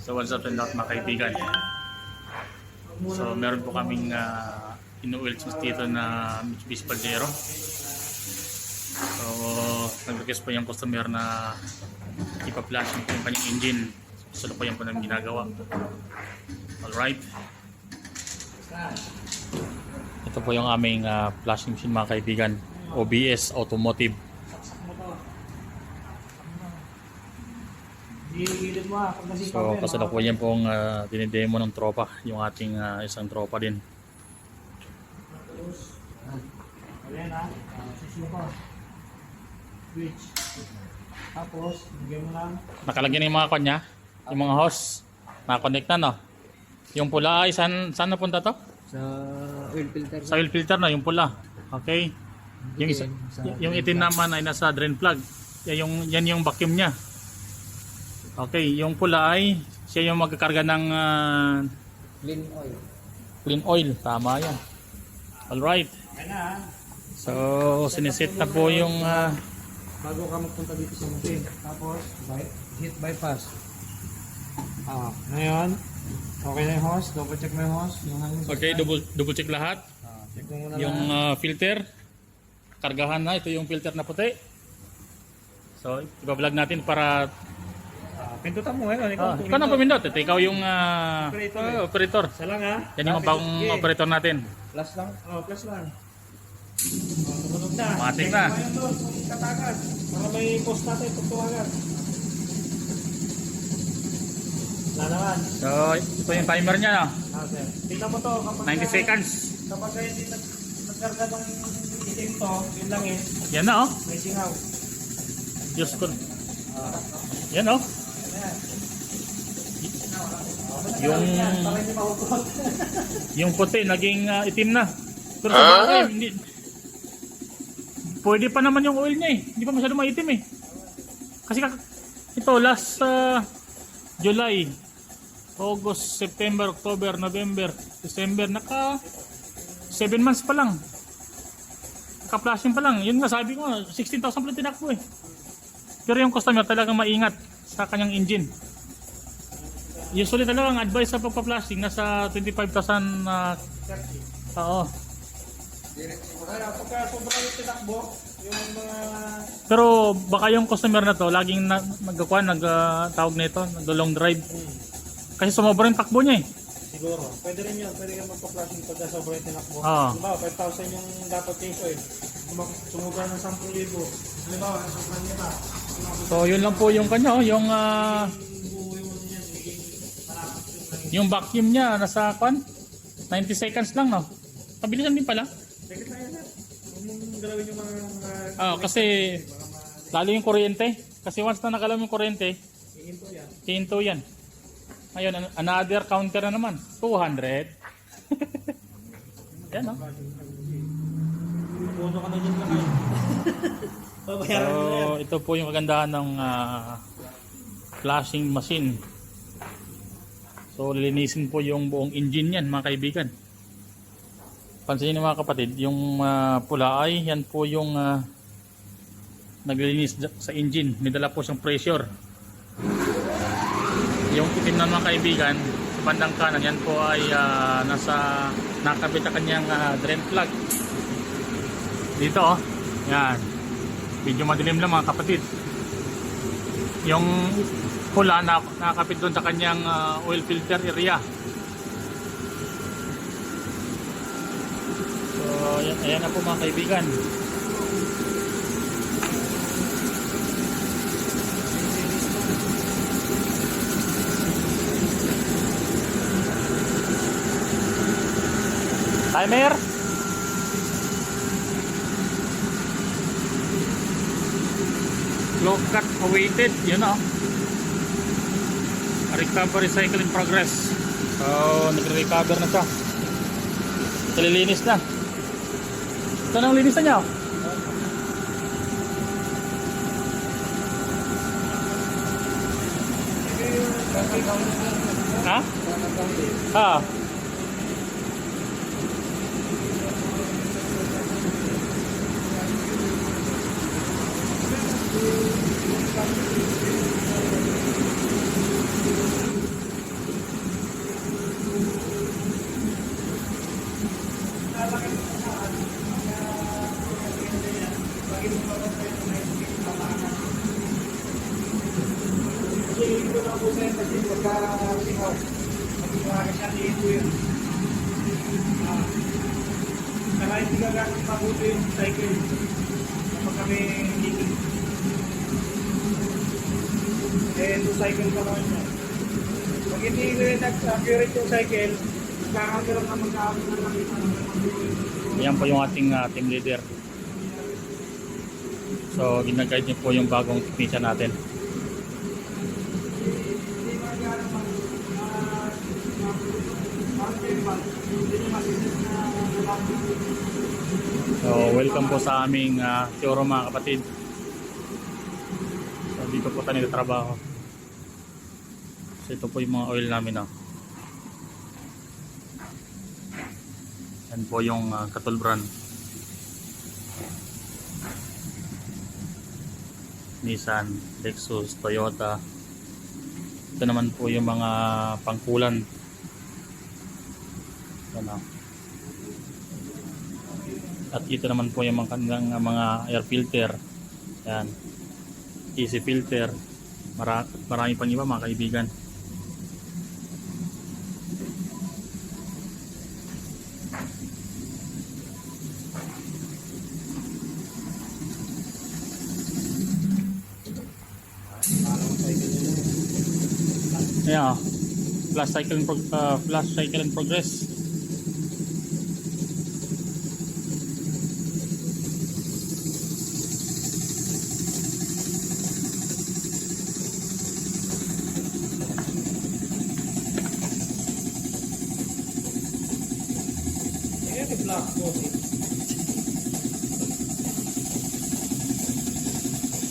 So what's up and out mga kaibigan. So meron po kaming ino-oil change dito na Mitsubishi Pajero. So nag-request po yung customer na ipa-flashing po yung kanyang engine. So po yan po namin ginagawa. Alright. Ito po yung aming flashing machine mga kaibigan. OBS Automotive. So kasalukuyan pong dinidemo ng tropa, yung ating isang tropa din. Ayan ha, switch. Tapos, bigyan mo lang. Nakalagyan yung mga kanya, yung mga hose. Nakakonect na no. Yung pula ay saan napunta to? Sa oil filter. Sa oil filter na, yung pula. Okay. Yung isa, yung itim naman ay nasa drain plug. Yan yung vacuum niya. Okay, yung pula ay siya yung magkakarga ng Clean oil. clean oil. Tama yan. Alright. Ayan na ha. So, siniset na po yung Bago ka magpunta dito sa machine. Tapos, hit bypass. Ngayon, okay na yung hose. Double check mo yung hose. okay, double check lahat. Check mo muna Yung filter. Kargahan na. Ito yung filter na puti. So, iba-vlog natin para pindutan mo ngayon. ikaw na pumindot. Ito ikaw yung operator. Isa lang ha. Yan yung bagong operator natin. Plus lang? Plus lang. Tumunog na. Matik na. Ngayon doon, katagan. Para may post natin, tutuwagan. Wala naman. So, ito yung timer niya. No? Sir. Tingnan mo to. Kapag 90 seconds. Kapag hindi nagkarga ng itim to, yun lang eh. Yan na oh. May singaw. Diyos ko. Yan oh. Yung Para hindi mahugot. yung puti naging itim na. Pero sa bagay, hindi. Pwede pa naman yung oil niya eh. Hindi pa masyado maitim eh. Kasi ito last July, August, September, October, November, December, naka 7 months pa lang. Naka-flashing pa lang. Yun nga sabi ko, 16,000 pala tinakbo eh. Pero yung customer talagang maingat sa kanyang engine. Usually talaga ang advice sa pagpa-flashing nasa 25,000 oo. Kaya pagka sobrang yung tinakbo, yung mga... Pero baka yung customer na to laging nagtawag nito, nag-long drive. Kasi sumobra yung takbo niya eh. Siguro. Pwede rin yun. Pwede kang magpa-flashing pagka sobrang yung tinakbo. Oo. Halimbawa, 5,000 yung dapat change oil. Sumubra ng 10,000. Halimbawa, sobrang niya ba? So yun lang po yung kanya, yung vacuum niya nasa 90 seconds lang no. Pabilisan din pala. Sige tayo na. Huwag mong galawin yung mga... Kasi lalo yung kuryente. Kasi once na nakalaw yung kuryente, Iinto yan. hinto yan. Ayun, another counter na naman. 200. Yan no. Puno ka na dyan lang kayo. Babayaran mo na yan. So ito po yung kagandahan ng flashing machine. So lilinisin po yung buong engine yan mga kaibigan. Pansinin niyo mga kapatid, yung pula ay yan po yung naglilinis sa engine. May dala po siyang pressure. Yung itim na mga kaibigan, sa bandang kanan yan po ay nakabit sa kanyang drain plug. Dito oh, yan. Medyo madilim lang mga kapatid. Yung pula nakakapit doon sa kanyang oil filter area. So ayan na po mga kaibigan. Timer. Low cut awaited, yun o. Recovery cycle in progress. So, nagre-recover na siya. Ililinis na. Ito na ang linis na niya. Ha? Ha? sa yung machine pagka-singaw. Pag-iwagan siya, iito yun. Saka hindi gagamit mabuti yung cycle kapag kami higit. Two cycle pa naman siya. Pag hindi nag-accurate yung cycle, kakagirap na magkakaroon na nakita ng Yan po yung ating team leader. So, ginaguide niyo po yung bagong technician natin. So, welcome po sa aming showroom mga kapatid. So, dito po tayo nagtatrabaho. So, ito po yung mga oil namin. Yan po yung Katol brand. Nissan, Lexus, Toyota. Ito naman po yung mga pangkulan. Yan. At ito naman po yung mga kanilang mga air filter. Yan. Easy filter. Marami pang iba mga kaibigan. Yeah, flash cycle and progress.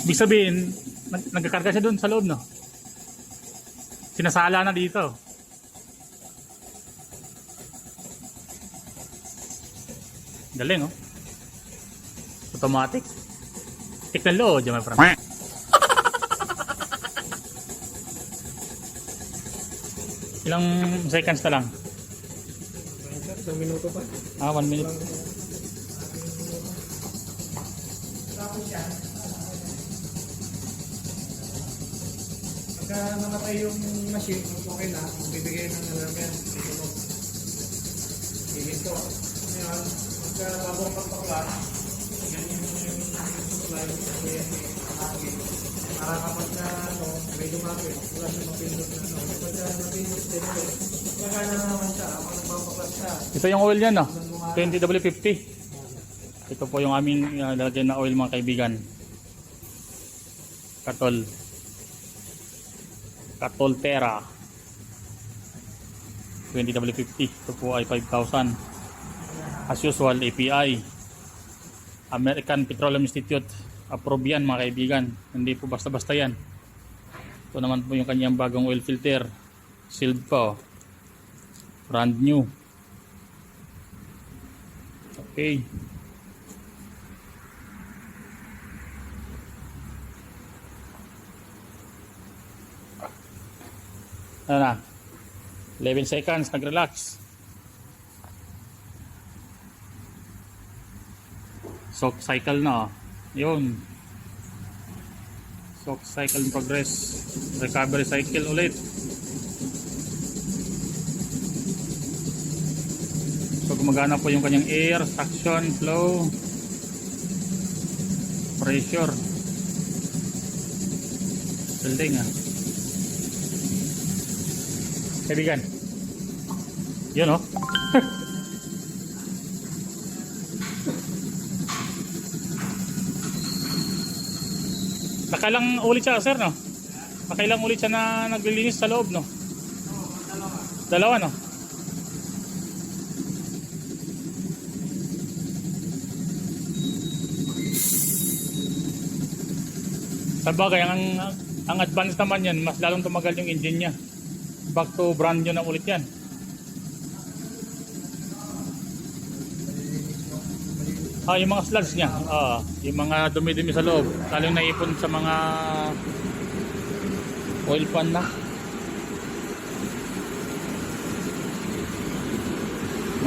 Ibig sabihin, nagkakarga siya doon sa loob, no? Sinasala na dito. Galing, oh. Automatic. Technology, my friend. Ilang seconds na lang? Isang minuto pa. 1 minute. Pagka namatay yung machine, okay na, bibigay ng alarm yan. Hihinto. Ngayon, pagka labong pagpaklas, yan yung supply, para kapag na may lumapit, wala siya mapindot na pagka napindot din ulit, magana na naman siya, kapag nagpapaklas siya. Ito yung oil niya, no? 20W50. Ito po yung aming lalagyan na oil mga kaibigan. Katol Terra 20W50. Ito po ay 5,000. As usual, API American Petroleum Institute approve yan mga kaibigan. Hindi po basta-basta yan. Ito naman po yung kanyang bagong oil filter, sealed po, brand new. Okay. Ano na? 11 seconds, nag-relax. Soak cycle na. Yun. Soak cycle in progress. Recovery cycle ulit. So gumagana po yung kanyang air, suction, flow, pressure. Building Kaibigan. Yun oh. Nakailang ulit siya sir, no? Nakailang ulit siya na naglilinis sa loob, no? Dalawa, no? Sabagay, ang advance naman yan, mas lalong tumagal yung engine niya. Back to brand new na ulit yan. Yung mga slugs niya, yung mga dumi-dumi sa loob, lalong naipon sa mga oil pan na.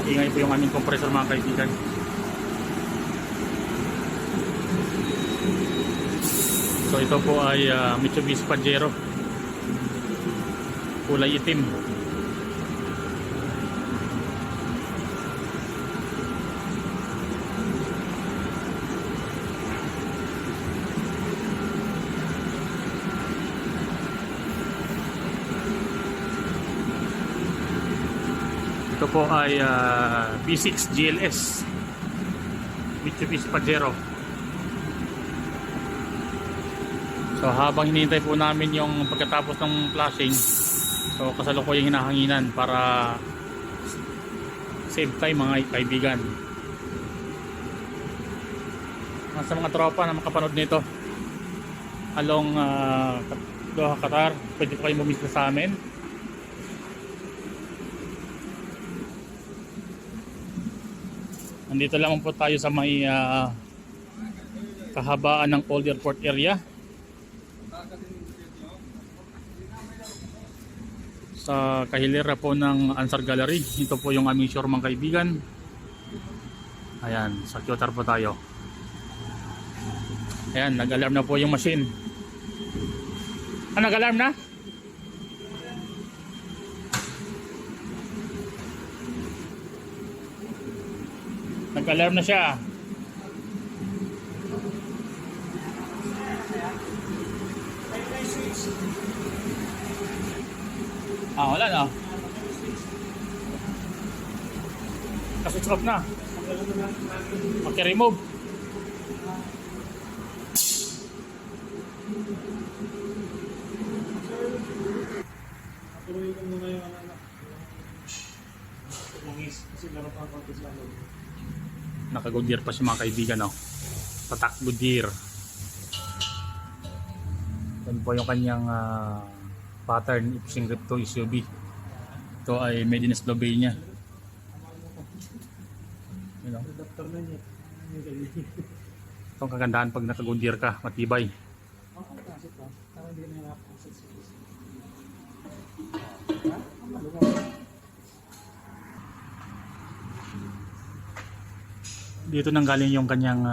Maingay po yung aming compressor mga kaibigan. So ito po ay Mitsubishi Pajero kulay itim. Ito po ay B6 GLS Mitsubishi Pajero. So habang hinihintay po namin yung pagkatapos ng flashing, so kasalukuyang hinahanginan para save time mga kaibigan. Sa mga tropa na makapanood nito along Doha, Qatar, pwede po kayo bumisita sa amin. Nandito lang po tayo sa may kahabaan ng Old Airport area. Sa kahilera po ng Ansar Gallery. Ito po yung aming shore mga kaibigan. Ayan, sa Qatar po tayo. Ayan, nag-alarm na po yung machine. Nag-alarm na? Nag-alarm na siya. Wala na. Switch off na. Maki-remove. Tuloy ko muna yung anak. Langis. Kasi laro pa ako sa loob. Naka-good gear pa siya mga kaibigan, no? Patak good gear. Yan po yung kanyang pattern Ipsing Crypto SUV. Ito ay made in Slovenia. You know? Adapter na niya. Ito ang kagandahan pag naka-good gear ka, matibay. Okay, kasi pa. Tama hindi na yung access. Dito nang galing yung kanyang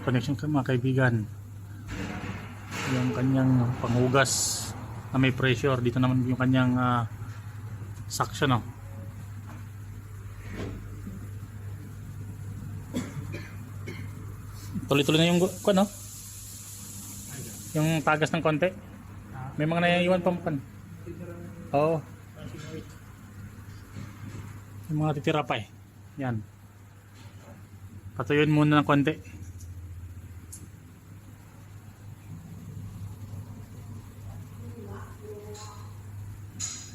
connection mga kaibigan. Yung kanyang panghugas na may pressure. Dito naman yung kanyang suction, no? Tuloy-tuloy na yung no? Yung tagas ng konti. May mga naiiwan pa pan. Oo. Yung mga titira pa eh. Yan. Patuyuin muna ng konti.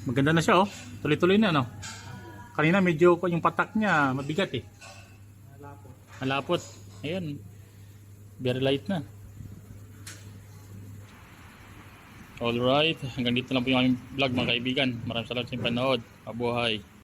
Maganda na siya, oh. Tuloy-tuloy na, no? Kanina medyo yung patak niya mabigat eh. Malapot. Ayun. Very light na. Alright. Hanggang dito lang po yung aming vlog mga kaibigan. Maraming salamat sa inyong panood. Mabuhay.